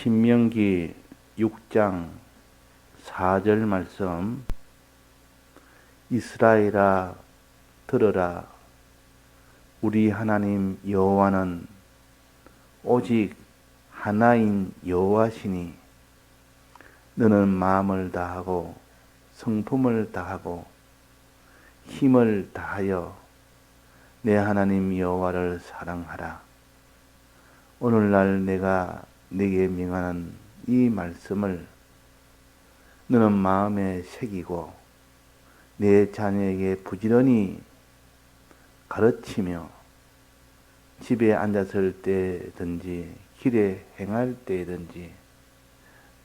신명기 6장 4절 말씀. 이스라엘아 들으라. 우리 하나님 여호와는 오직 하나인 여호와시니 너는 마음을 다하고 성품을 다하고 힘을 다하여 내 하나님 여호와를 사랑하라. 오늘날 내가 네게 명하는 이 말씀을 너는 마음에 새기고 내 자녀에게 부지런히 가르치며 집에 앉았을 때든지 길에 행할 때든지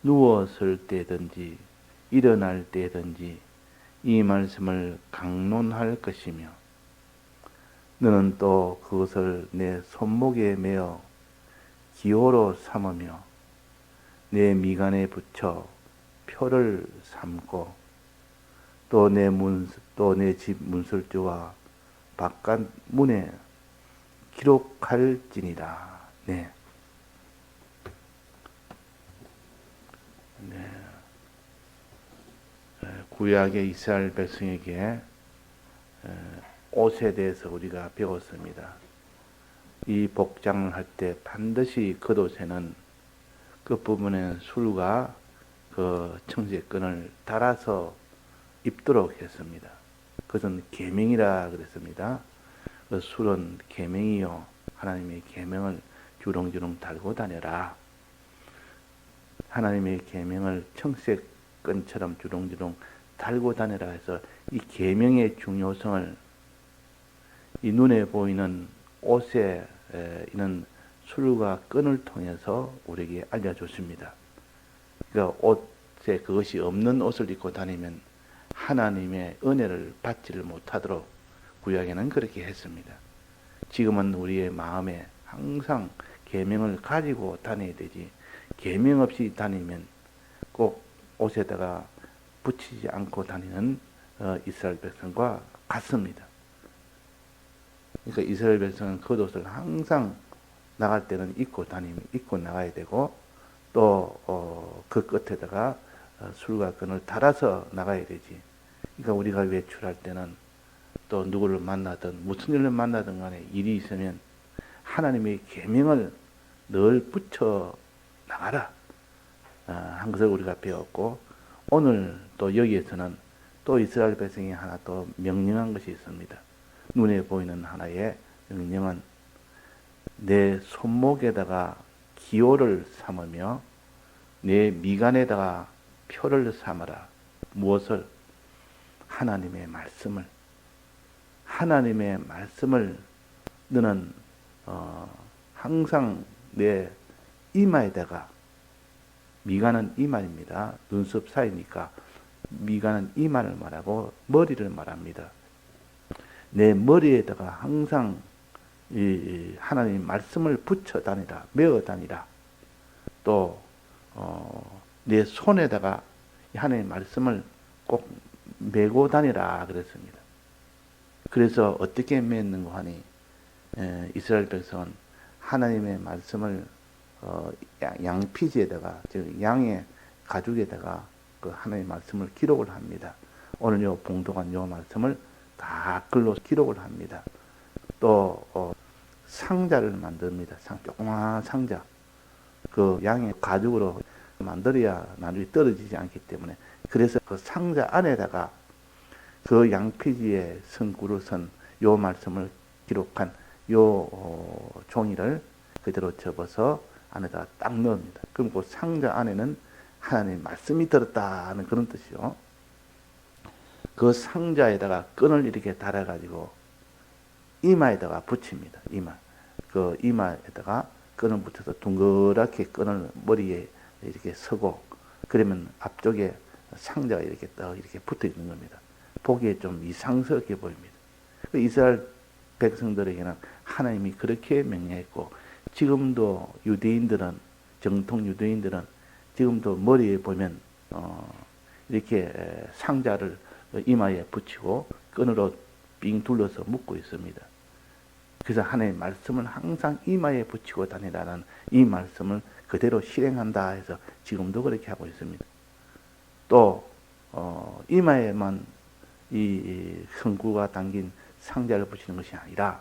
누웠을 때든지 일어날 때든지 이 말씀을 강론할 것이며 너는 또 그것을 내 손목에 매어 기호로 삼으며 내 미간에 붙여 표를 삼고 또 내 집 문설주와 바깥 문에 기록할지니라. 네. 구약의 이스라엘 백성에게 옷에 대해서 우리가 배웠습니다. 이 복장을 할 때 반드시 겉옷에는 끝부분에 술과 그 청색끈을 달아서 입도록 했습니다. 그것은 계명이라 그랬습니다. 그 술은 계명이요, 하나님의 계명을 주렁주렁 달고 다녀라. 하나님의 계명을 청색끈처럼 주렁주렁 달고 다니라 해서 이 계명의 중요성을 이 눈에 보이는 옷에 있는 술과 끈을 통해서 우리에게 알려줬습니다. 그러니까 옷에 그것이 없는 옷을 입고 다니면 하나님의 은혜를 받지를 못하도록 구약에는 그렇게 했습니다. 지금은 우리의 마음에 항상 계명을 가지고 다녀야 되지, 계명 없이 다니면 꼭 옷에다가 붙이지 않고 다니는 이스라엘 백성과 같습니다. 그러니까 이스라엘 백성은 겉옷을 항상 나갈 때는 입고 나가야 되고 또 그 끝에다가 술과 끈을 달아서 나가야 되지. 그러니까 우리가 외출할 때는 또 누구를 만나든 무슨 일을 만나든 간에 일이 있으면 하나님의 계명을 늘 붙여 나가라 한 것을 우리가 배웠고, 오늘 또 여기에서는 또 이스라엘 백성이 하나 또 명령한 것이 있습니다. 눈에 보이는 하나의 명령은 내 손목에다가 기호를 삼으며 내 미간에다가 표를 삼아라. 무엇을? 하나님의 말씀을 너는 항상 내 이마에다가, 미간은 이마입니다. 눈썹 사이니까 미간은 이마를 말하고 머리를 말합니다. 내 머리에다가 항상 이 하나님의 말씀을 붙여 다니라, 메어 다니라. 또 내 손에다가 하나님의 말씀을 꼭 메고 다니라 그랬습니다. 그래서 어떻게 맺는가 하니 이스라엘 백성은 하나님의 말씀을 양피지에다가, 즉 양의 가죽에다가 그 하나님의 말씀을 기록을 합니다. 오늘 요 봉독한 요 말씀을 다 글로 기록을 합니다. 또 상자를 만듭니다. 조그마한 상자. 그 양의 가죽으로 만들어야 나중에 떨어지지 않기 때문에, 그래서 그 상자 안에다가 그 양피지에 선구로 선 요 말씀을 기록한 요 종이를 그대로 접어서 안에다 딱 넣습니다. 그럼 그 상자 안에는 하나님의 말씀이 들었다는 그런 뜻이요. 그 상자에다가 끈을 이렇게 달아가지고 이마에다가 붙입니다. 그 이마에다가 끈을 붙여서 둥그랗게 끈을 머리에 이렇게 서고, 그러면 앞쪽에 상자가 이렇게 붙어 있는 겁니다. 보기에 좀 이상스럽게 보입니다. 이스라엘 백성들에게는 하나님이 그렇게 명령했고, 지금도 정통 유대인들은 지금도 머리에 보면 이렇게 상자를 이마에 붙이고 끈으로 빙 둘러서 묶고 있습니다. 그래서 하나님의 말씀을 항상 이마에 붙이고 다니라는 이 말씀을 그대로 실행한다 해서 지금도 그렇게 하고 있습니다. 또 이마에만 이 성구가 담긴 상자를 붙이는 것이 아니라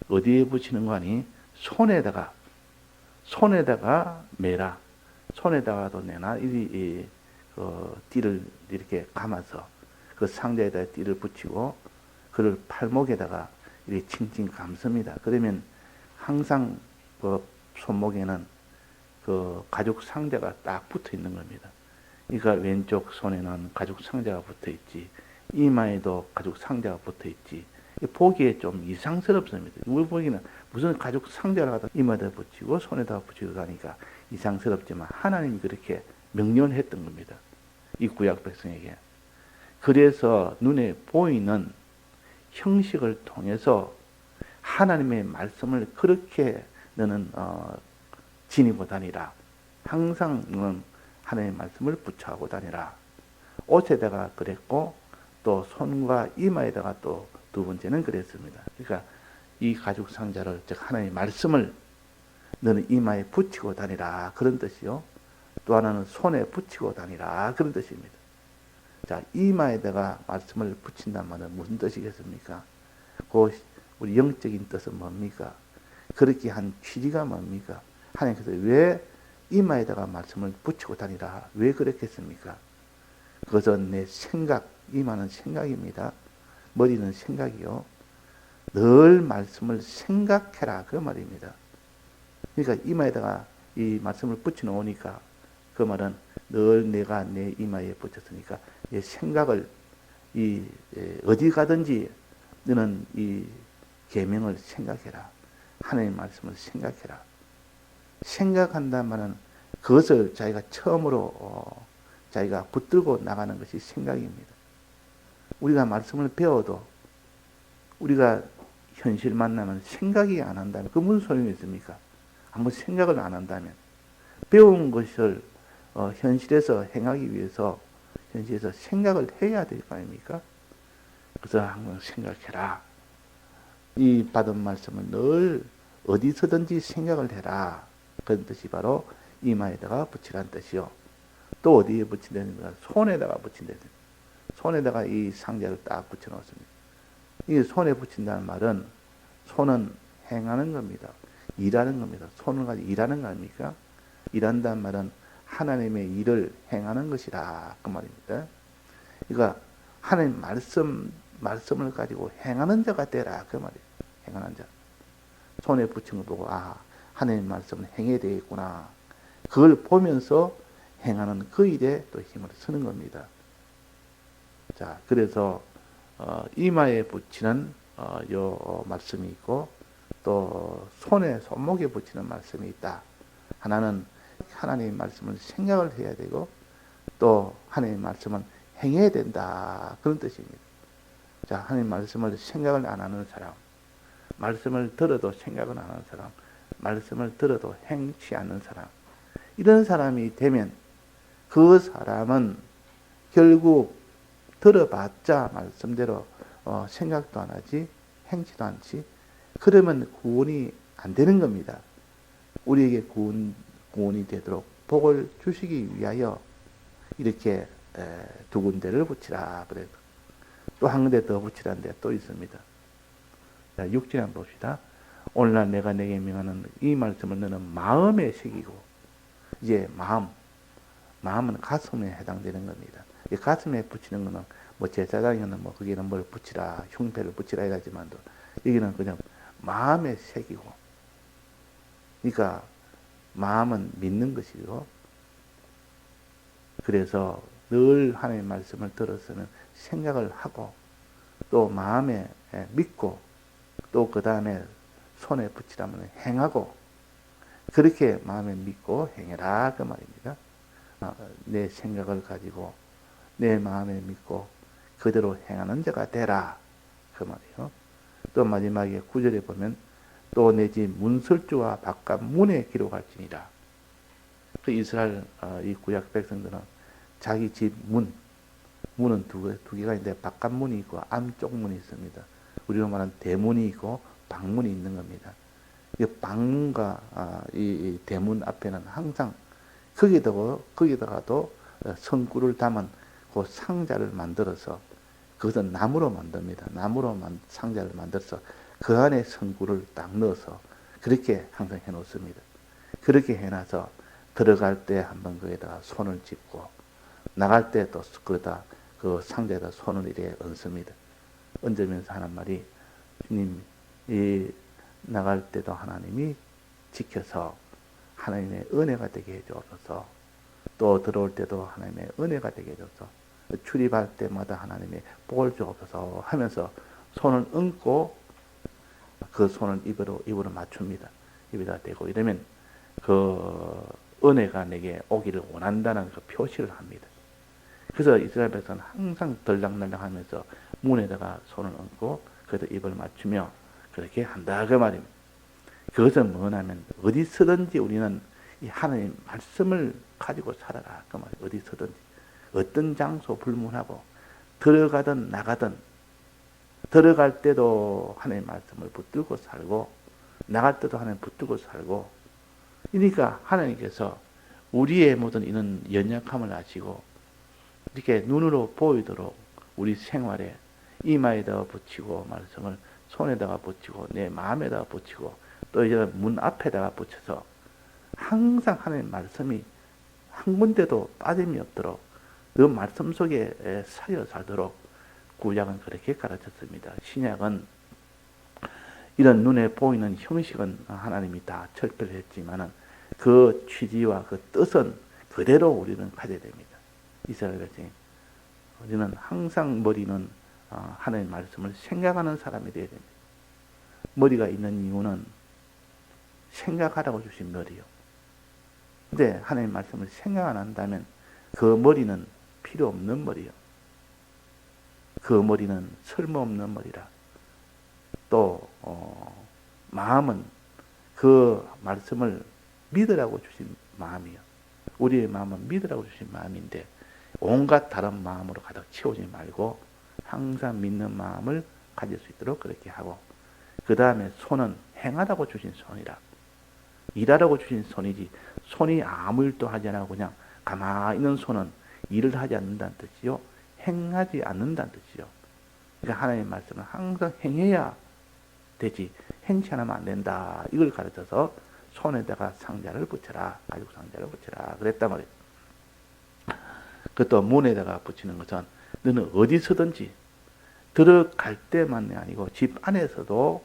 어디에 붙이는 거 아니? 손에다가 매라. 손에다가도 내나 띠를 이렇게 감아서 그 상자에다 띠를 붙이고 그를 팔목에다가 이렇게 칭칭 감습니다. 그러면 항상 그 손목에는 그 가죽 상자가 딱 붙어 있는 겁니다. 그러니까 왼쪽 손에는 가죽 상자가 붙어 있지, 이마에도 가죽 상자가 붙어 있지. 보기에 좀 이상스럽습니다. 우리 보기에는 무슨 가죽 상자를 갖다 이마에다 붙이고 손에다 붙이고 가니까 이상스럽지만 하나님이 그렇게 명령을 했던 겁니다. 이 구약 백성에게. 그래서 눈에 보이는 형식을 통해서 하나님의 말씀을 그렇게 너는 지니고 다니라. 항상 너는 하나님의 말씀을 붙여하고 다니라. 옷에다가 그랬고 또 손과 이마에다가 또 두 번째는 그랬습니다. 그러니까 이 가죽 상자를, 즉 하나님의 말씀을 너는 이마에 붙이고 다니라, 그런 뜻이요. 또 하나는 손에 붙이고 다니라, 그런 뜻입니다. 자, 이마에다가 말씀을 붙인단 말은 무슨 뜻이겠습니까? 그 우리 영적인 뜻은 뭡니까? 그렇게 한 취지가 뭡니까? 하나님께서 왜 이마에다가 말씀을 붙이고 다니라, 왜 그랬겠습니까? 그것은 내 생각, 이마는 생각입니다. 머리는 생각이요. 늘 말씀을 생각해라, 그 말입니다. 그러니까 이마에다가 이 말씀을 붙여 놓으니까 그 말은 늘 내가 내 이마에 붙였으니까 내 생각을 어디 가든지 너는 이 계명을 생각해라. 하나님의 말씀을 생각해라. 생각한다는 말은 그것을 자기가 처음으로 자기가 붙들고 나가는 것이 생각입니다. 우리가 말씀을 배워도 우리가 현실 만나면 생각이 안 한다면 그 무슨 소용이 있습니까? 아무 생각을 안 한다면 배운 것을 현실에서 행하기 위해서 현실에서 생각을 해야 될 거 아닙니까? 그래서 항상 생각해라. 이 받은 말씀은 늘 어디서든지 생각을 해라. 그런 뜻이 바로 이마에다가 붙이라는 뜻이요. 또 어디에 붙인다는 거야? 손에다가 붙인다는 거야. 손에다가 이 상자를 딱 붙여 놓습니다. 이 손에 붙인다는 말은 손은 행하는 겁니다. 일하는 겁니다. 손을 가지고 일하는 거 아닙니까? 일한다는 말은 하나님의 일을 행하는 것이라, 그 말입니다. 그러니까 하나님 말씀을 가지고 행하는 자가 되라, 그 말이에요. 행하는 자. 손에 붙인 거 보고 하나님 말씀은 행해야 되겠구나. 그걸 보면서 행하는 그 일에 또 힘을 쓰는 겁니다. 자, 그래서 이마에 붙이는 요 말씀이 있고 또 손목에 붙이는 말씀이 있다. 하나는 하나님의 말씀을 생각을 해야 되고 또 하나님의 말씀은 행해야 된다, 그런 뜻입니다. 자, 하나님의 말씀을 생각을 안 하는 사람, 말씀을 들어도 생각을 안 하는 사람, 말씀을 들어도 행치 않는 사람, 이런 사람이 되면 그 사람은 결국 들어봤자 말씀대로 생각도 안 하지, 행치도 않지. 그러면 구원이 안 되는 겁니다. 우리에게 구원이 되도록 복을 주시기 위하여 이렇게 두 군데를 붙이라 그래요. 또 한 군데 더 붙이라는 데 또 있습니다. 자, 6절 한번 봅시다. 오늘날 내가 내게 명하는 이 말씀을 너는 마음에 새기고, 이제 마음은 가슴에 해당되는 겁니다. 이 가슴에 붙이는 거는 뭐 제사장에는 뭐 거기는 뭘 붙이라, 흉패를 붙이라 이라지만도 여기는 그냥 마음에 새기고, 그러니까 마음은 믿는 것이고, 그래서 늘 하나님의 말씀을 들었으면 생각을 하고 또 마음에 믿고 또 그 다음에 손에 붙이라면 행하고, 그렇게 마음에 믿고 행해라, 그 말입니다. 내 생각을 가지고 내 마음에 믿고 그대로 행하는 자가 되라, 그 말이에요. 또 마지막에 9절에 보면 또 내 집 문설주와 바깥 문에 기록할지니라. 그 이스라엘 이 구약 백성들은 자기 집 문은 두 개가 있는데 바깥 문이 있고 안쪽 문이 있습니다. 우리로 말하는 대문이 있고 방문이 있는 겁니다. 이 방문과 이 대문 앞에는 항상 거기다가도 성구를 담은 그 상자를 만들어서, 그것은 나무로 만듭니다. 상자를 만들어서 그 안에 성구를 딱 넣어서 그렇게 항상 해놓습니다. 그렇게 해놔서 들어갈 때 한번 거기다가 손을 짚고, 나갈 때 또 거기다 그 상자에다 손을 이렇게 얹습니다. 얹으면서 하는 말이, 주님, 이 나갈 때도 하나님이 지켜서 하나님의 은혜가 되게 해주옵소서. 또 들어올 때도 하나님의 은혜가 되게 해줘서, 출입할 때마다 하나님의 복을 주옵소서 하면서 손을 얹고 그 손을 입으로 맞춥니다. 입에다 대고 이러면 그 은혜가 내게 오기를 원한다는 그 표시를 합니다. 그래서 이스라엘 백성은 항상 덜랑덜랑 하면서 문에다가 손을 얹고 그래도 입을 맞추며 그렇게 한다 그 말입니다. 그것은 뭐냐면 어디서든지 우리는 이 하나님 말씀을 가지고 살아라 그 말이에요. 어디서든지 어떤 장소 불문하고 들어가든 나가든, 들어갈 때도 하나님 말씀을 붙들고 살고 나갈 때도 하나님 붙들고 살고, 그러니까 하나님께서 우리의 모든 이런 연약함을 아시고 이렇게 눈으로 보이도록 우리 생활에 이마에다가 붙이고 말씀을 손에다가 붙이고 내 마음에다가 붙이고 또 이제 문 앞에다가 붙여서 항상 하나님 말씀이 한 군데도 빠짐이 없도록 그 말씀 속에 사여 살도록 구약은 그렇게 가르쳤습니다. 신약은 이런 눈에 보이는 형식은 하나님이 다 철폐를 했지만은 그 취지와 그 뜻은 그대로 우리는 가져야 됩니다. 이스라엘 백성이 우리는 항상 머리는 하나님의 말씀을 생각하는 사람이 되어야 됩니다. 머리가 있는 이유는 생각하라고 주신 머리요. 근데 하나님의 말씀을 생각 안 한다면 그 머리는 필요 없는 머리요. 그 머리는 쓸모없는 머리라. 또 마음은 그 말씀을 믿으라고 주신 마음이요. 우리의 마음은 믿으라고 주신 마음인데 온갖 다른 마음으로 가득 채우지 말고 항상 믿는 마음을 가질 수 있도록 그렇게 하고, 그 다음에 손은 행하라고 주신 손이라. 일하라고 주신 손이지, 손이 아무 일도 하지 않고 그냥 가만히 있는 손은 일을 하지 않는다는 뜻이요. 행하지 않는다는 뜻이요. 그러니까 하나님의 말씀은 항상 행해야 되지 행치 않으면 안 된다. 이걸 가르쳐서 손에다가 상자를 붙여라. 가죽 상자를 붙여라. 그랬단 말이에요. 그것도 문에다가 붙이는 것은 너는 어디서든지 들어갈 때만이 아니고 집 안에서도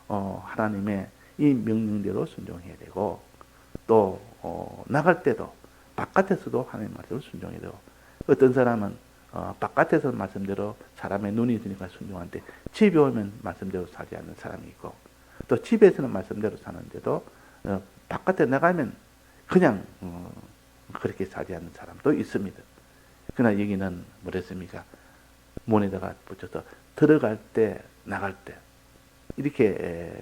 하나님의 이 명령대로 순종해야 되고, 또 나갈 때도 바깥에서도 하나님 말씀을 순종해야 되고, 어떤 사람은 바깥에서 말씀대로 사람의 눈이 있으니까 순종하는데 집에 오면 말씀대로 살지 않는 사람이 있고, 또 집에서는 말씀대로 사는데도 바깥에 나가면 그냥 그렇게 살지 않는 사람도 있습니다. 그러나 여기는 뭐랬습니까? 문에다가 붙여서 들어갈 때 나갈 때 이렇게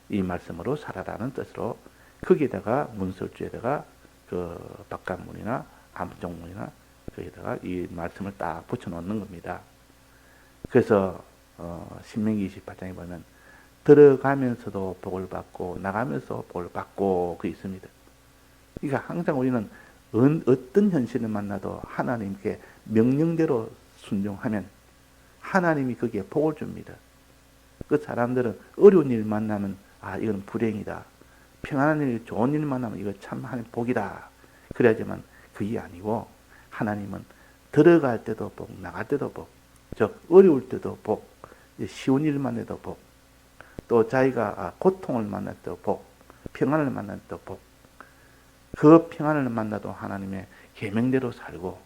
이 말씀으로 살아라는 뜻으로 거기에다가 문설주에다가 그 바깥문이나 안쪽문이나 거기다가 이 말씀을 딱 붙여놓는 겁니다. 그래서 신명기 28장에 보면 들어가면서도 복을 받고 나가면서 복을 받고 그 있습니다. 그러니까 항상 우리는 어떤 현실을 만나도 하나님께 명령대로 순종하면 하나님이 거기에 복을 줍니다. 그 사람들은 어려운 일 만나면 이건 불행이다. 평안한 일, 좋은 일 만나면 이거 참 하나님 복이다. 그래야지만 그게 아니고 하나님은 들어갈 때도 복, 나갈 때도 복, 즉 어려울 때도 복, 쉬운 일 만나도 복, 또 자기가 고통을 만날 때도 복, 평안을 만날 때도 복. 그 평안을 만나도 하나님의 계명대로 살고,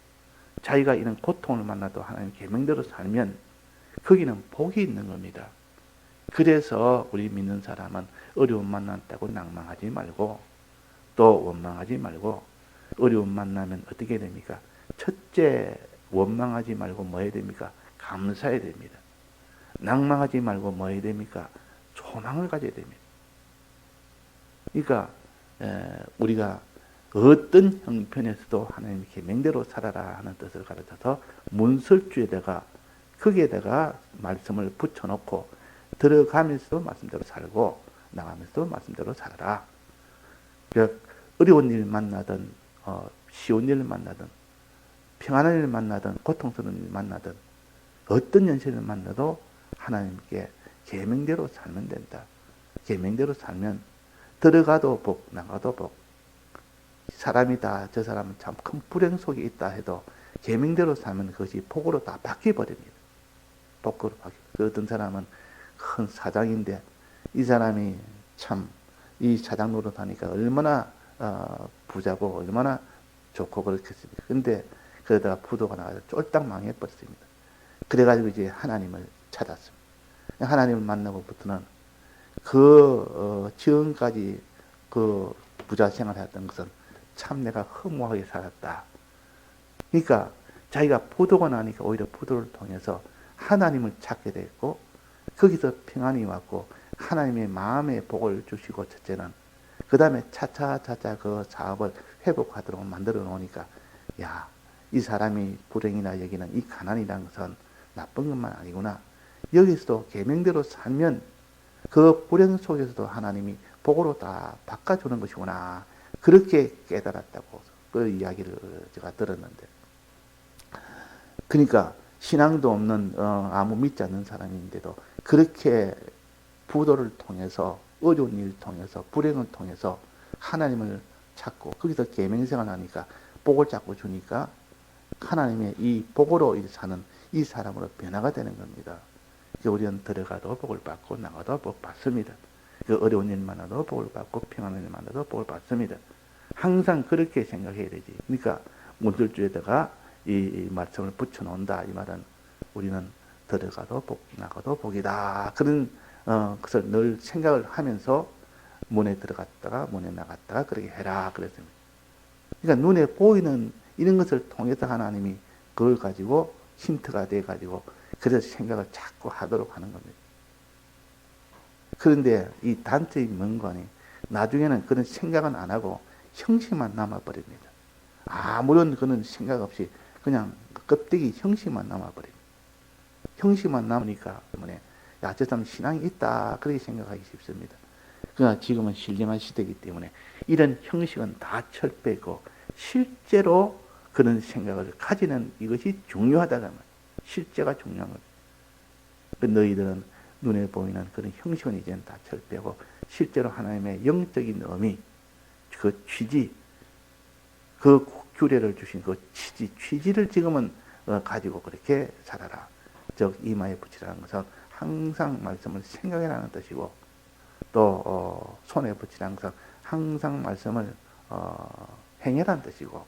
자기가 이런 고통을 만나도 하나님의 계명대로 살면 거기는 복이 있는 겁니다. 그래서 우리 믿는 사람은 어려움 만났다고 낭망하지 말고, 또 원망하지 말고, 어려움 만나면 어떻게 됩니까? 첫째, 원망하지 말고 뭐 해야 됩니까? 감사해야 됩니다. 낭망하지 말고 뭐 해야 됩니까? 소망을 가져야 됩니다. 그러니까 우리가 어떤 형편에서도 하나님의 계명대로 살아라 하는 뜻을 가르쳐서 문설주에다가 거기에다가 말씀을 붙여놓고 들어가면서도 말씀대로 살고 나가면서 말씀대로 살아라. 어려운 일 만나든 쉬운 일 만나든 평안한 일 만나든 고통스러운 일 만나든 어떤 현실을 만나도 하나님께 계명대로 살면 된다. 계명대로 살면 들어가도 복, 나가도 복. 사람이다, 저 사람은 참 큰 불행 속에 있다 해도 계명대로 살면 그것이 복으로 다 바뀌어버립니다. 복으로 바뀌어. 어떤 사람은 큰 사장인데 이 사람이 참 이 사장 노릇하니까 얼마나 부자고 얼마나 좋고 그렇겠습니까. 근데 그러다가 부도가 나가서 쫄딱 망해버렸습니다. 그래가지고 이제 하나님을 찾았습니다. 하나님을 만나고부터는 지금까지 그 부자 생활을 했던 것은 참 내가 허무하게 살았다. 그러니까 자기가 부도가 나니까 오히려 부도를 통해서 하나님을 찾게 됐고 거기서 평안이 왔고 하나님의 마음의 복을 주시고 첫째는 그 다음에 차차차차 그 사업을 회복하도록 만들어 놓으니까 야, 이 사람이 불행이나 여기는 이 가난이라는 것은 나쁜 것만 아니구나. 여기서도 계명대로 살면 그 불행 속에서도 하나님이 복으로 다 바꿔주는 것이구나. 그렇게 깨달았다고 그 이야기를 제가 들었는데, 그러니까 신앙도 없는 아무 믿지 않는 사람인데도 그렇게 부도를 통해서 어려운 일을 통해서 불행을 통해서 하나님을 찾고 거기서 계명생활을 하니까 복을 자꾸 주니까 하나님의 이 복으로 사는 이 사람으로 변화가 되는 겁니다. 우리는 들어가도 복을 받고 나가도 복 받습니다. 어려운 일 만나도 복을 받고 평안한 일 만나도 복을 받습니다. 항상 그렇게 생각해야 되지. 그러니까 문들주에다가 이 말씀을 붙여놓는다. 이 말은 우리는 들어가도 복, 나가도 복이다. 그런 것을 늘 생각을 하면서 문에 들어갔다가 문에 나갔다가 그렇게 해라 그랬습니다. 그러니까 눈에 보이는 이런 것을 통해서 하나님이 그걸 가지고 힌트가 돼가지고 그래서 생각을 자꾸 하도록 하는 겁니다. 그런데 이 단체의 명관이 나중에는 그런 생각은 안 하고 형식만 남아버립니다. 아무런 그런 생각 없이 그냥 껍데기 형식만 남아버립니다. 형식만 남으니까 때문에 야, 저 사람 신앙이 있다 그렇게 생각하기 쉽습니다. 그러나 지금은 신령한 시대이기 때문에 이런 형식은 다 철폐고 실제로 그런 생각을 가지는 이것이 중요하다는 말이에요. 실제가 중요한 거예요. 너희들은 눈에 보이는 그런 형식은 이제는 다 철폐고 실제로 하나님의 영적인 의미, 그 취지, 그 규례를 주신 그 취지를 지금은 가지고 그렇게 살아라. 즉 이마에 붙이라는 것은 항상 말씀을 생각해라는 뜻이고 또 손에 붙이라는 것은 항상 말씀을 행해라는 뜻이고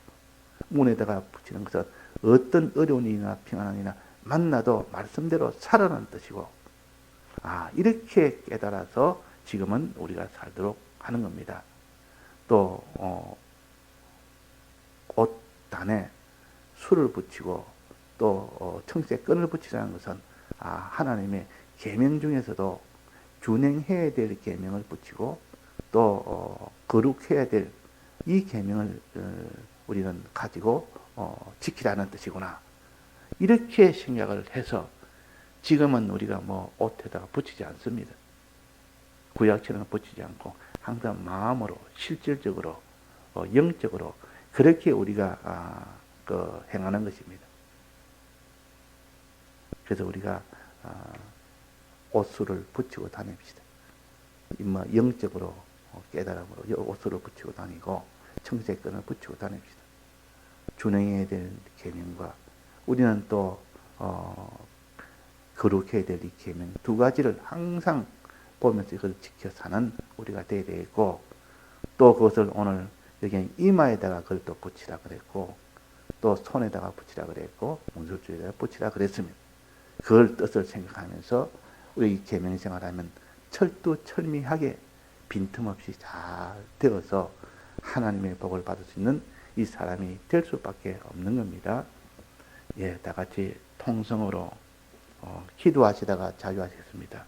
문에다가 붙이는 것은 어떤 어려운 일이나 평안한 일이나 만나도 말씀대로 살아라는 뜻이고 이렇게 깨달아서 지금은 우리가 살도록 하는 겁니다. 또 옷단에 술을 붙이고 또 청수에 끈을 붙이라는 것은 하나님의 계명 중에서도 준행해야 될 계명을 붙이고 또 거룩해야 될 이 계명을 우리는 가지고 지키라는 뜻이구나. 이렇게 생각을 해서 지금은 우리가 뭐 옷에다가 붙이지 않습니다. 구약처럼 붙이지 않고 항상 마음으로 실질적으로 영적으로 그렇게 우리가 행하는 것입니다. 그래서 우리가 옷술을 붙이고 다닙시다. 영적으로 깨달음으로 옷술을 붙이고 다니고 청색끈을 붙이고 다닙시다. 준행해야 될 계명과 우리는 또 거룩해야 될 이 계명 두 가지를 항상 보면서 이걸 지켜 사는 우리가 되어야 되고 또 그것을 오늘 여기 이마에다가 그걸 또 붙이라 그랬고 또 손에다가 붙이라 그랬고 문술주에다가 붙이라 그랬습니다. 그걸 뜻을 생각하면서 우리 계명 생활하면 철두철미하게 빈틈없이 잘 되어서 하나님의 복을 받을 수 있는 이 사람이 될 수밖에 없는 겁니다. 다 같이 통성으로 기도하시다가 자유하시겠습니다.